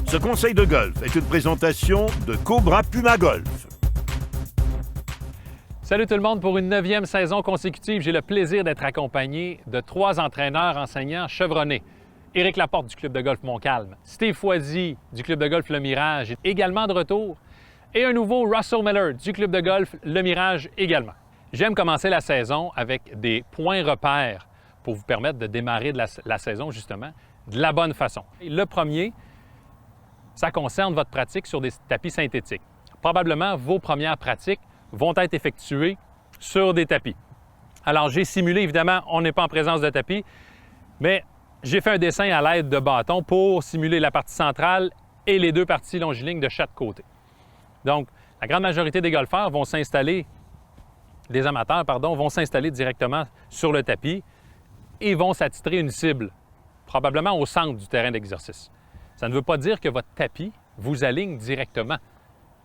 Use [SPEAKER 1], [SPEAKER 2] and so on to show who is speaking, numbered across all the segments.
[SPEAKER 1] Ce conseil de golf est une présentation de Cobra Puma Golf.
[SPEAKER 2] Salut tout le monde, pour une 9e saison consécutive, j'ai le plaisir d'être accompagné de 3 entraîneurs enseignants chevronnés. Éric Laporte du club de golf Montcalm, Steve Foisy du club de golf Le Mirage, également de retour, et un nouveau Russell Miller du club de golf Le Mirage également. J'aime commencer la saison avec des points repères pour vous permettre de démarrer la saison justement de la bonne façon. Et le premier, ça concerne votre pratique sur des tapis synthétiques. Probablement, vos premières pratiques vont être effectuées sur des tapis. Alors, j'ai simulé, évidemment, on n'est pas en présence de tapis, mais j'ai fait un dessin à l'aide de bâtons pour simuler la partie centrale et les 2 parties longilignes de chaque côté. Donc, la grande majorité des golfeurs vont s'installer, des amateurs, pardon, vont s'installer directement sur le tapis et vont s'attitrer une cible, probablement au centre du terrain d'exercice. Ça ne veut pas dire que votre tapis vous aligne directement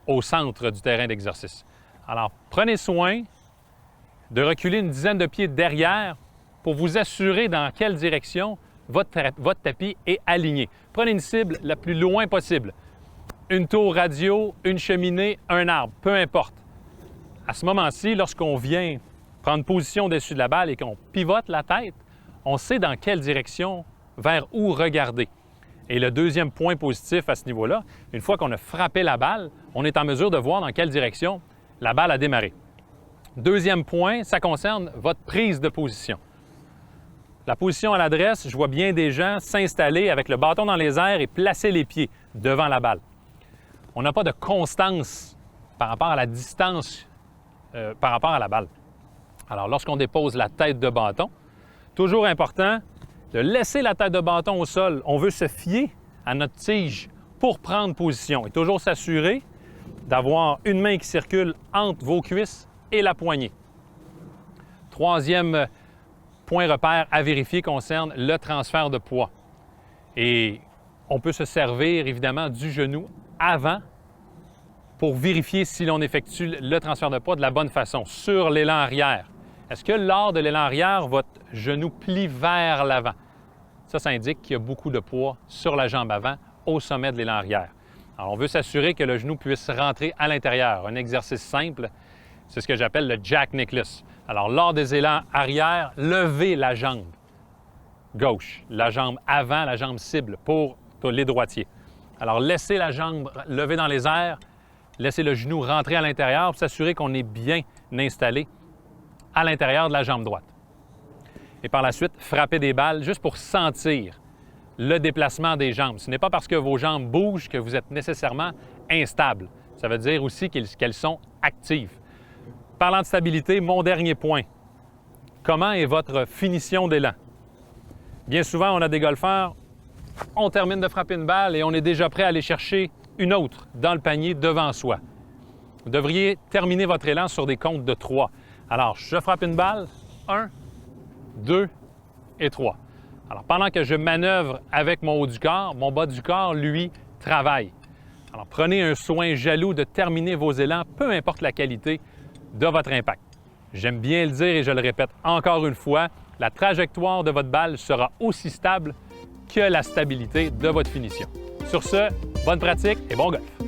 [SPEAKER 2] au centre du terrain d'exercice. Alors, prenez soin de reculer une dizaine de pieds derrière pour vous assurer dans quelle direction votre tapis est aligné. Prenez une cible la plus loin possible. Une tour radio, une cheminée, un arbre, peu importe. À ce moment-ci, lorsqu'on vient prendre position au-dessus de la balle et qu'on pivote la tête, on sait dans quelle direction, vers où regarder. Et le deuxième point positif à ce niveau-là, une fois qu'on a frappé la balle, on est en mesure de voir dans quelle direction la balle a démarré. Deuxième point, ça concerne votre prise de position. La position à l'adresse, je vois bien des gens s'installer avec le bâton dans les airs et placer les pieds devant la balle. On n'a pas de constance par rapport à la distance par rapport à la balle. Alors, lorsqu'on dépose la tête de bâton, toujours important de laisser la tête de bâton au sol. On veut se fier à notre tige pour prendre position et toujours s'assurer d'avoir une main qui circule entre vos cuisses et la poignée. Troisième point repère à vérifier concerne le transfert de poids. Et on peut se servir évidemment du genou avant pour vérifier si l'on effectue le transfert de poids de la bonne façon sur l'élan arrière. Est-ce que lors de l'élan arrière, votre genou plie vers l'avant? Ça indique qu'il y a beaucoup de poids sur la jambe avant au sommet de l'élan arrière. Alors, on veut s'assurer que le genou puisse rentrer à l'intérieur. Un exercice simple, c'est ce que j'appelle le Jack Nicklaus. Alors, lors des élans arrière, levez la jambe gauche, la jambe avant, la jambe cible pour les droitiers. Alors, laissez la jambe levée dans les airs, laissez le genou rentrer à l'intérieur pour s'assurer qu'on est bien installé à l'intérieur de la jambe droite. Et par la suite, frappez des balles juste pour sentir le déplacement des jambes. Ce n'est pas parce que vos jambes bougent que vous êtes nécessairement instable. Ça veut dire aussi qu'elles sont actives. Parlant de stabilité, mon dernier point. Comment est votre finition d'élan? Bien souvent, on a des golfeurs, on termine de frapper une balle et on est déjà prêt à aller chercher une autre dans le panier devant soi. Vous devriez terminer votre élan sur des comptes de 3. Alors, je frappe une balle, 1, 2 et 3. Alors, pendant que je manœuvre avec mon haut du corps, mon bas du corps, lui, travaille. Alors, prenez un soin jaloux de terminer vos élans, peu importe la qualité de votre impact. J'aime bien le dire et je le répète encore une fois, la trajectoire de votre balle sera aussi stable que la stabilité de votre finition. Sur ce, bonne pratique et bon golf!